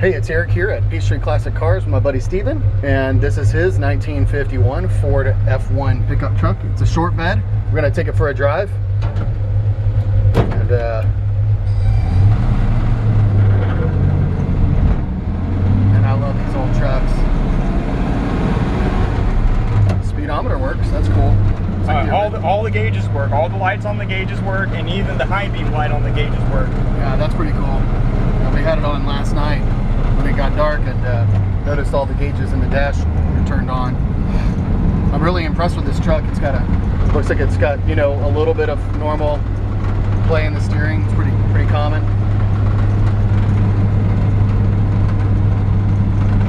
Hey, it's Eric here at Peachtree Classic Cars with my buddy Steven, and this is his 1951 Ford F1 pickup truck. It's a short bed. We're gonna take it for a drive. And I love these old trucks. Speedometer works, that's cool. All the gauges work, all the lights on the gauges work, and even the high beam light on the gauges work. Yeah, that's pretty cool. We had it on last night when it got dark, and noticed all the gauges in the dash were turned on. I'm really impressed with this truck. It's got looks like it's got, you know, a little bit of normal play in the steering. It's pretty common.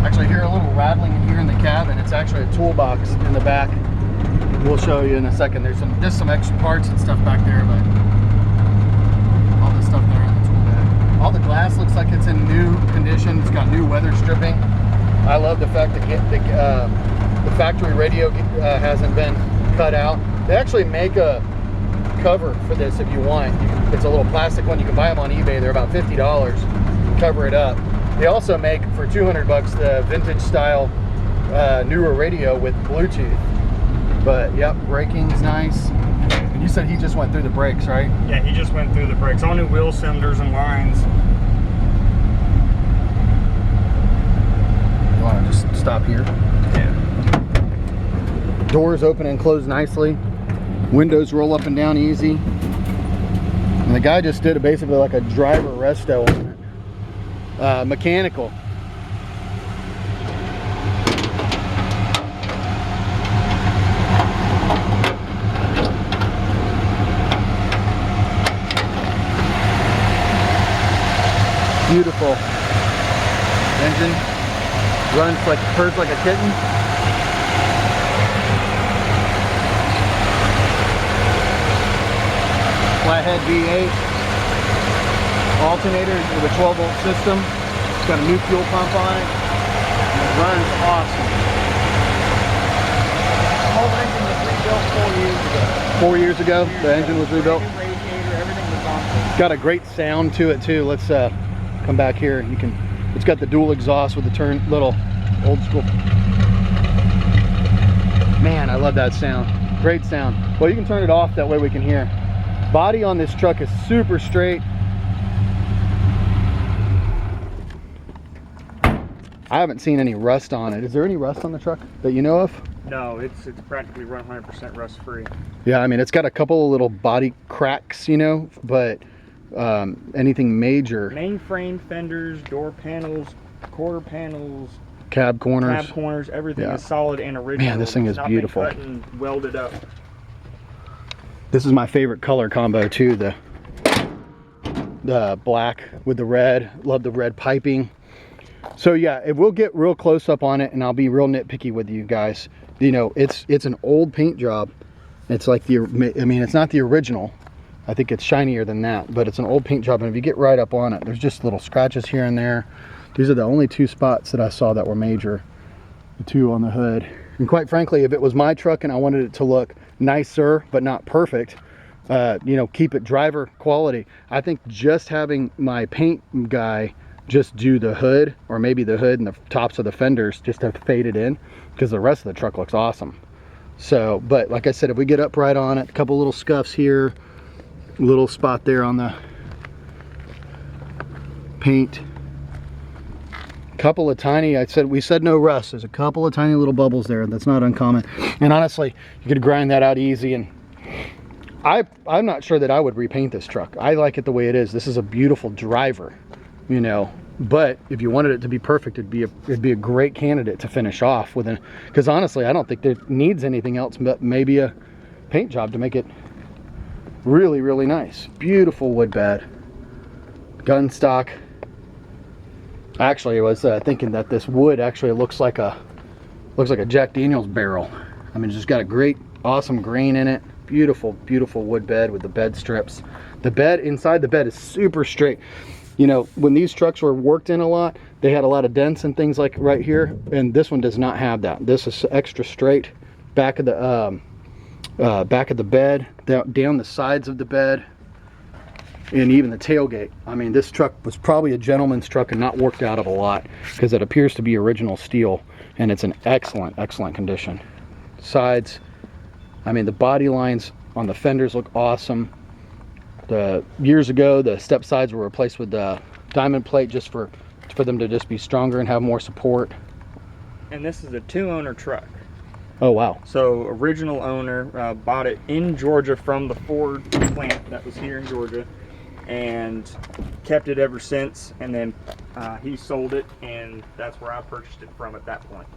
Actually, hear a little rattling here in the cabin. It's actually a toolbox in the back. We'll show you in a second. There's just some extra parts and stuff back there, but all this stuff there in the tool bag. All the glass looks like it's in new condition. It's got new weather stripping. I love the fact that the factory radio hasn't been cut out. They actually make a cover for this if you want. It's a little plastic one. You can buy them on eBay. They're about $50. You can cover it up. They also make for 200 bucks the vintage style newer radio with Bluetooth. But yep, braking's nice. And you said he just went through the brakes, right? Yeah, he just went through the brakes. All new wheel cylinders and lines. You want to just stop here? Yeah. Doors open and close nicely. Windows roll up and down easy. And the guy just did basically like a driver resto on it. Mechanical. Beautiful engine, purrs like a kitten. Flathead V8 alternator with a 12-volt system. It's got a new fuel pump on it. And it runs awesome. The whole engine was rebuilt 4 years ago. 4 years ago, the engine was rebuilt. New radiator, everything was on. It's got a great sound to it too. Let's come back here. It's got the dual exhaust with the little old school. Man, I love that sound. Great sound. Well, you can turn it off, that way we can hear. Body on this truck is super straight. I haven't seen any rust on it. Is there any rust on the truck that you know of? No, it's practically run 100% rust free. Yeah, I mean, it's got a couple of little body cracks, you know, but anything major. Mainframe fenders, door panels, quarter panels, cab corners, everything is solid and original. Man, this thing is beautiful. Cut and welded up. This is my favorite color combo too, the black with the red. Love the red piping. So yeah, we'll get real close up on it, and I'll be real nitpicky with you guys. You know, it's an old paint job. It's like it's not the original. I think it's shinier than that, but it's an old paint job, and if you get right up on it, there's just little scratches here and there. These are the only two spots that I saw that were major, the two on the hood. And quite frankly, if it was my truck and I wanted it to look nicer but not perfect, you know, keep it driver quality, I think just having my paint guy just do the hood, or maybe the hood and the tops of the fenders, just to fade it in, because the rest of the truck looks awesome. So, but like I said, if we get up right on it, a couple little scuffs here, little spot there on the paint, couple of tiny, we said no rust, there's a couple of tiny little bubbles there. That's not uncommon, and honestly you could grind that out easy. And I'm not sure that I would repaint this truck. I like it the way it is. This is a beautiful driver, you know, but if you wanted it to be perfect, it'd be a great candidate to finish off with, because honestly I don't think it needs anything else but maybe a paint job to make it really, really nice. Beautiful wood bed, gun stock. Actually, I was thinking that this wood actually looks like a Jack Daniels barrel. I mean, it's just got a great, awesome grain in it. Beautiful, beautiful wood bed with the bed strips. The bed, inside the bed, is super straight. You know, when these trucks were worked in a lot, they had a lot of dents and things like right here, and this one does not have that. This is extra straight. Back of the bed, down the sides of the bed. And even the tailgate. I mean, this truck was probably a gentleman's truck and not worked out of a lot, because it appears to be original steel, and it's in excellent, excellent condition. Sides, I mean, the body lines on the fenders look awesome. Years ago, the step sides were replaced with the diamond plate just for them to just be stronger and have more support. And this is a 2-owner truck. Oh wow. So original owner bought it in Georgia from the Ford plant that was here in Georgia, and kept it ever since, and then he sold it, and that's where I purchased it from at that point.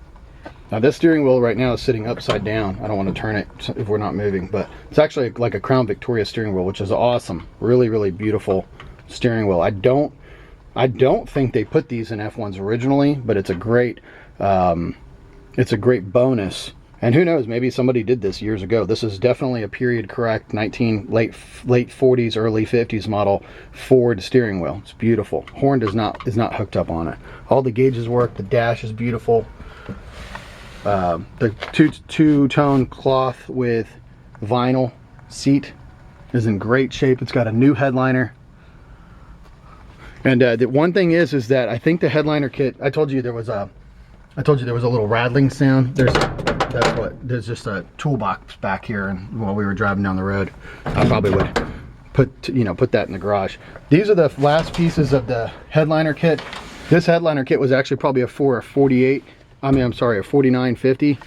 Now this steering wheel right now is sitting upside down. I don't want to turn it if we're not moving, but it's actually like a Crown Victoria steering wheel, which is awesome. Really, really beautiful steering wheel. I don't think they put these in F1s originally, but it's a great bonus. And who knows, maybe somebody did this years ago. This is definitely a period correct late 40s, early 50s model Ford steering wheel. It's beautiful. Horn is not hooked up on it. All the gauges work. The dash is beautiful. The two-tone cloth with vinyl seat is in great shape. It's got a new headliner. And the one thing is that I think the headliner kit, I told you there was a little rattling sound. There's just a toolbox back here, and while we were driving down the road, I probably would put that in the garage. These are the last pieces of the headliner kit. This headliner kit was actually probably a 4950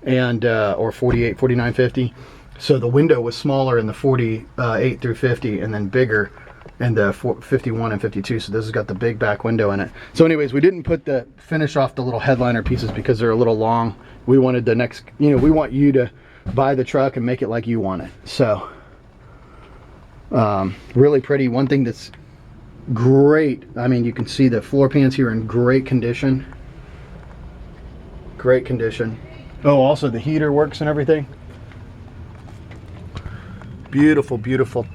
and or 4950. So the window was smaller in the 48 through 50, and then bigger in the 51 and 52. So this has got the big back window in it. So anyways, we didn't finish off the little headliner pieces because they're a little long. We wanted the next, we want you to buy the truck and make it like you want it. So really pretty. One thing that's great, I mean, you can see the floor pans here in great condition. Great condition. Oh, also the heater works and everything. Beautiful, beautiful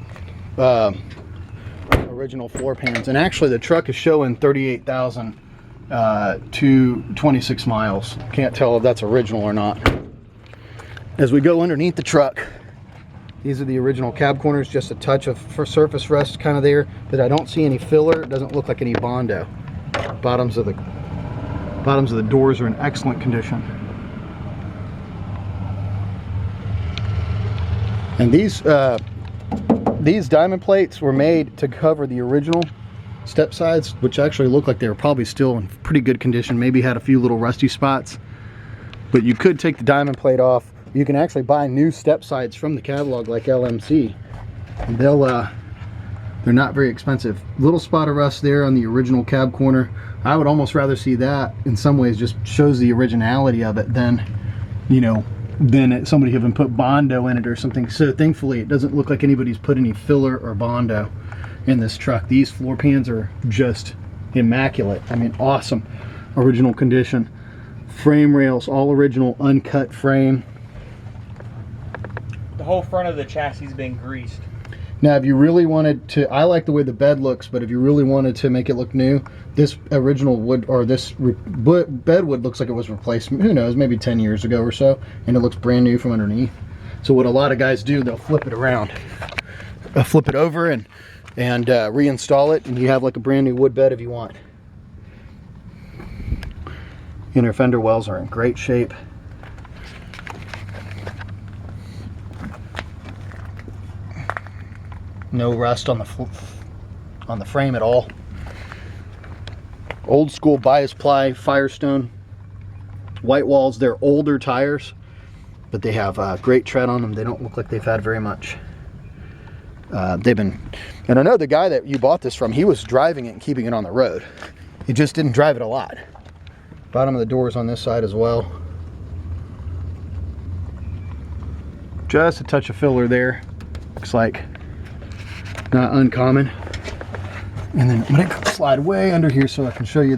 original floor pans. And actually the truck is showing 38,000 to 26 miles. Can't tell if that's original or not. As we go underneath the truck, these are the original cab corners, just a touch of surface rust kind of there, but I don't see any filler. It doesn't look like any Bondo. Bottoms of the doors are in excellent condition. And these diamond plates were made to cover the original step sides, which actually look like they were probably still in pretty good condition, maybe had a few little rusty spots. But you could take the diamond plate off. You can actually buy new step sides from the catalog like LMC, and they're not very expensive. Little spot of rust there on the original cab corner. I would almost rather see that. In some ways just shows the originality of it than somebody having put Bondo in it or something. So thankfully it doesn't look like anybody's put any filler or Bondo in this truck. These floor pans are just immaculate. I mean, awesome original condition. Frame rails, all original, uncut frame. The whole front of the chassis has been greased. Now if you really wanted to, I like the way the bed looks, but if you really wanted to make it look new, this original wood, or this bed wood, looks like it was replaced, who knows, maybe 10 years ago or so, and it looks brand new from underneath. So what a lot of guys do, they'll flip it around, flip it over and reinstall it, and you have like a brand new wood bed if you want. Inner fender wells are in great shape. No rust on the frame at all. Old school bias ply Firestone white walls. They're older tires, but they have great tread on them. They don't look like they've had very much. And I know the guy that you bought this from, he was driving it and keeping it on the road. He just didn't drive it a lot. Bottom of the doors on this side as well. Just a touch of filler there. Looks like not uncommon. And then I'm gonna slide way under here so I can show you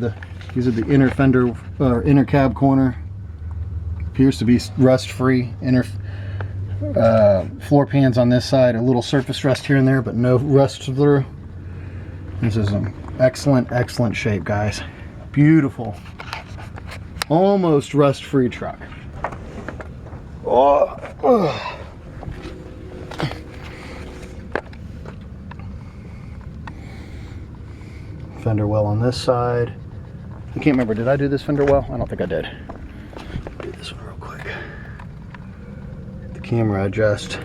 these are the inner fender or inner cab corner. Appears to be rust free. Inner floor pans on this side, a little surface rust here and there, but no rust through. This is an excellent shape, guys. Beautiful, almost rust free truck. Fender well on this side. I can't remember, did I do this fender well? I don't think I did. Do this one real quick. The camera adjust.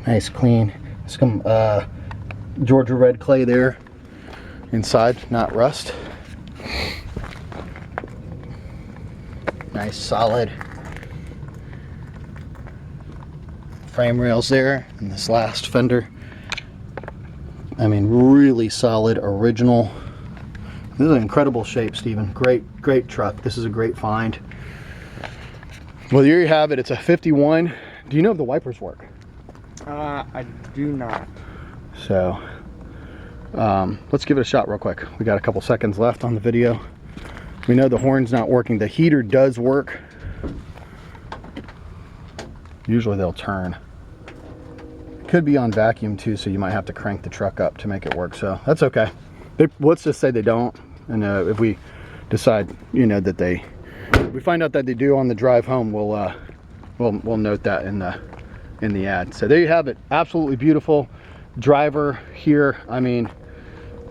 Nice, clean. Some Georgia red clay there. Inside, not rust. Nice, solid frame rails there. And this last fender, I mean, really solid, original. This is an incredible shape, Stephen. Great truck. This is a great find. Well, there you have it. It's a 51. Do you know if the wipers work? I do not. So, let's give it a shot real quick. We got a couple seconds left on the video. We know the horn's not working. The heater does work. Usually they'll turn. Could be on vacuum too, so you might have to crank the truck up to make it work. So that's okay. Let's just say they don't, and if we decide, you know, that we find out that they do on the drive home, we'll note that in the ad. So there you have it. Absolutely beautiful driver here. I mean,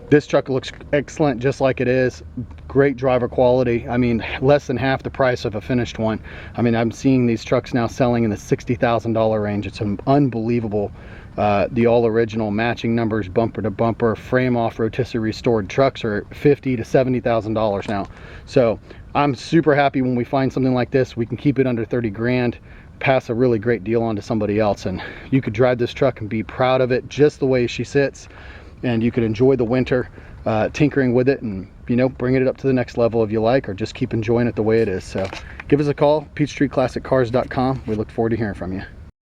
this truck looks excellent just like it is. Great driver quality. I mean, less than half the price of a finished one. I mean, I'm seeing these trucks now selling in the $60,000 range. It's unbelievable. The all original matching numbers, bumper to bumper, frame off rotisserie restored trucks are $50,000 to $70,000 now. So I'm super happy when we find something like this. We can keep it under 30 grand, pass a really great deal on to somebody else, and you could drive this truck and be proud of it just the way she sits, and you could enjoy the winter tinkering with it, and, you know, bringing it up to the next level if you like, or just keep enjoying it the way it is. So give us a call, PeachTreeClassicCars.com. We look forward to hearing from you.